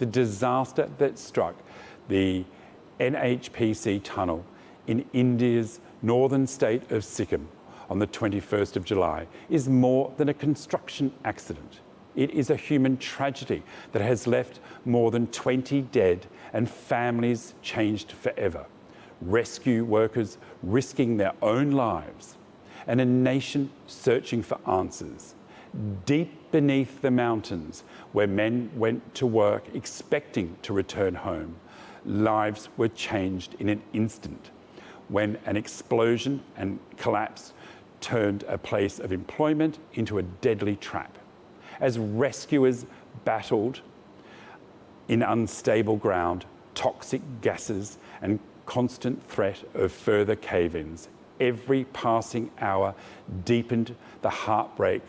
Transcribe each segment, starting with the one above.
the disaster that struck the NHPC tunnel in India's northern state of Sikkim on the 21st of July is more than a construction accident. It is a human tragedy that has left more than 20 dead and families changed forever. Rescue workers risking their own lives and a nation searching for answers. Deep beneath the mountains where men went to work expecting to return home, lives were changed in an instant when an explosion and collapse turned a place of employment into a deadly trap. As rescuers battled in unstable ground, toxic gases and constant threat of further cave-ins, every passing hour deepened the heartbreak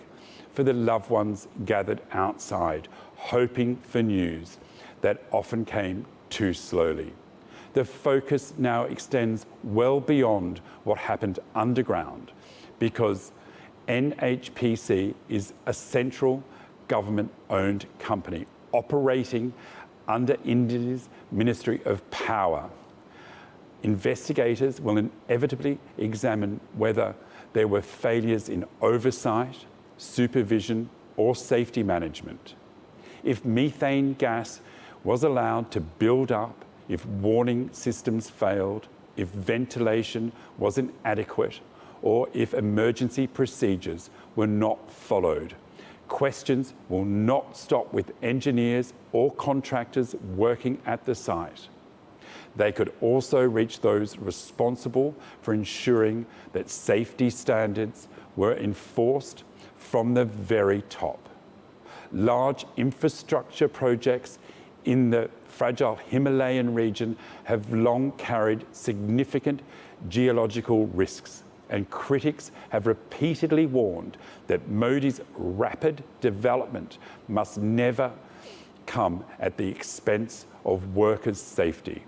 for the loved ones gathered outside, hoping for news that often came too slowly. The focus now extends well beyond what happened underground, because NHPC is a central government-owned company operating under India's Ministry of Power. Investigators will inevitably examine whether there were failures in oversight, supervision, or safety management. If methane gas was allowed to build up, if warning systems failed, if ventilation wasn't adequate, or if emergency procedures were not followed. Questions will not stop with engineers or contractors working at the site. They could also reach those responsible for ensuring that safety standards were enforced from the very top. Large infrastructure projects in the fragile Himalayan region have long carried significant geological risks, and critics have repeatedly warned that Modi's rapid development must never come at the expense of workers' safety.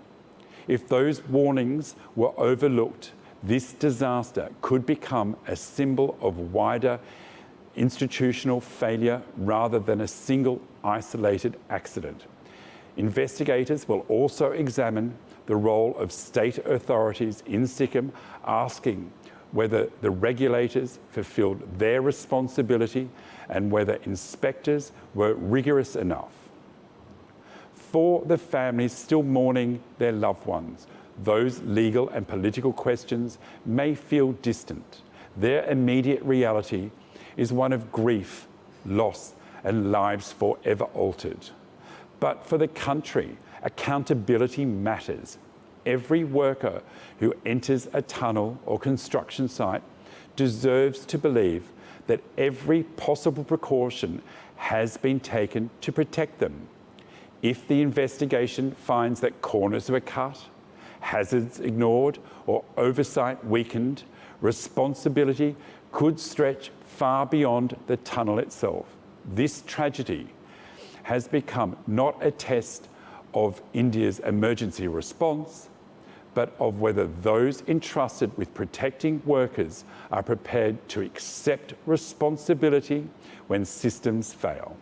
If those warnings were overlooked, this disaster could become a symbol of wider institutional failure rather than a single isolated accident. Investigators will also examine the role of state authorities in Sikkim, asking whether the regulators fulfilled their responsibility and whether inspectors were rigorous enough. For the families still mourning their loved ones, those legal and political questions may feel distant. Their immediate reality is one of grief, loss, and lives forever altered. But for the country, accountability matters. Every worker who enters a tunnel or construction site deserves to believe that every possible precaution has been taken to protect them. If the investigation finds that corners were cut, hazards ignored, or oversight weakened, responsibility could stretch far beyond the tunnel itself. This tragedy has become not a test of India's emergency response, but of whether those entrusted with protecting workers are prepared to accept responsibility when systems fail.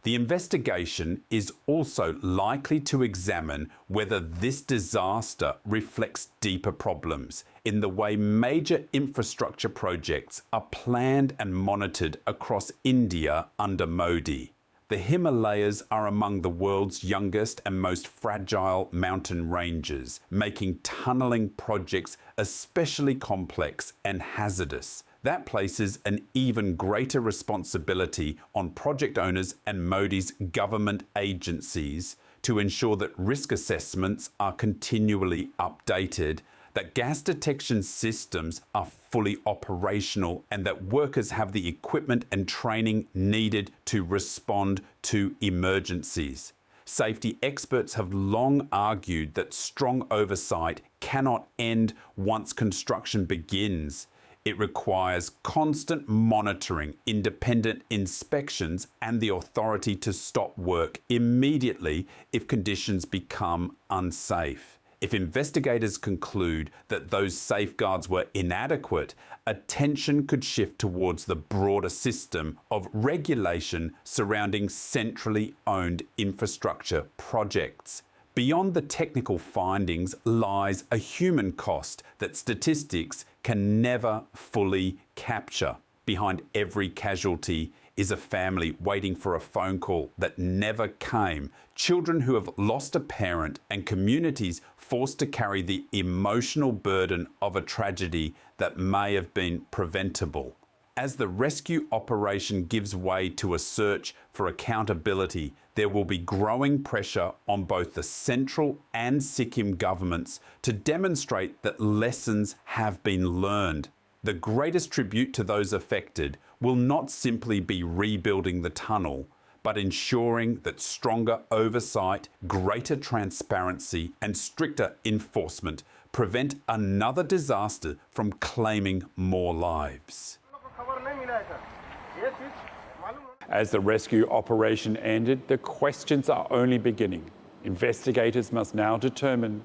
The investigation is also likely to examine whether this disaster reflects deeper problems in the way major infrastructure projects are planned and monitored across India under Modi. The Himalayas are among the world's youngest and most fragile mountain ranges, making tunneling projects especially complex and hazardous. That places an even greater responsibility on project owners and Modi's government agencies to ensure that risk assessments are continually updated, that gas detection systems are fully operational, and that workers have the equipment and training needed to respond to emergencies. Safety experts have long argued that strong oversight cannot end once construction begins. It requires constant monitoring, independent inspections, and the authority to stop work immediately if conditions become unsafe. If investigators conclude that those safeguards were inadequate, attention could shift towards the broader system of regulation surrounding centrally owned infrastructure projects. Beyond the technical findings lies a human cost that statistics can never fully capture. Behind every casualty is a family waiting for a phone call that never came, children who have lost a parent, and communities forced to carry the emotional burden of a tragedy that may have been preventable. As the rescue operation gives way to a search for accountability, there will be growing pressure on both the central and Sikkim governments to demonstrate that lessons have been learned. The greatest tribute to those affected will not simply be rebuilding the tunnel, but ensuring that stronger oversight, greater transparency, and stricter enforcement prevent another disaster from claiming more lives. As the rescue operation ended, the questions are only beginning. Investigators must now determine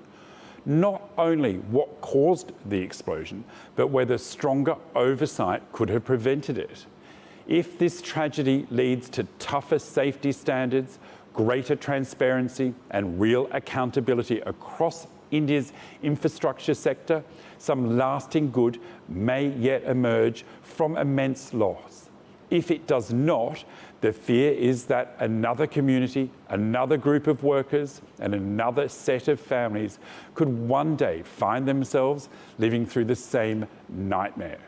not only what caused the explosion, but whether stronger oversight could have prevented it. If this tragedy leads to tougher safety standards, greater transparency, and real accountability across India's infrastructure sector, some lasting good may yet emerge from immense loss. If it does not, the fear is that another community, another group of workers, and another set of families could one day find themselves living through the same nightmare.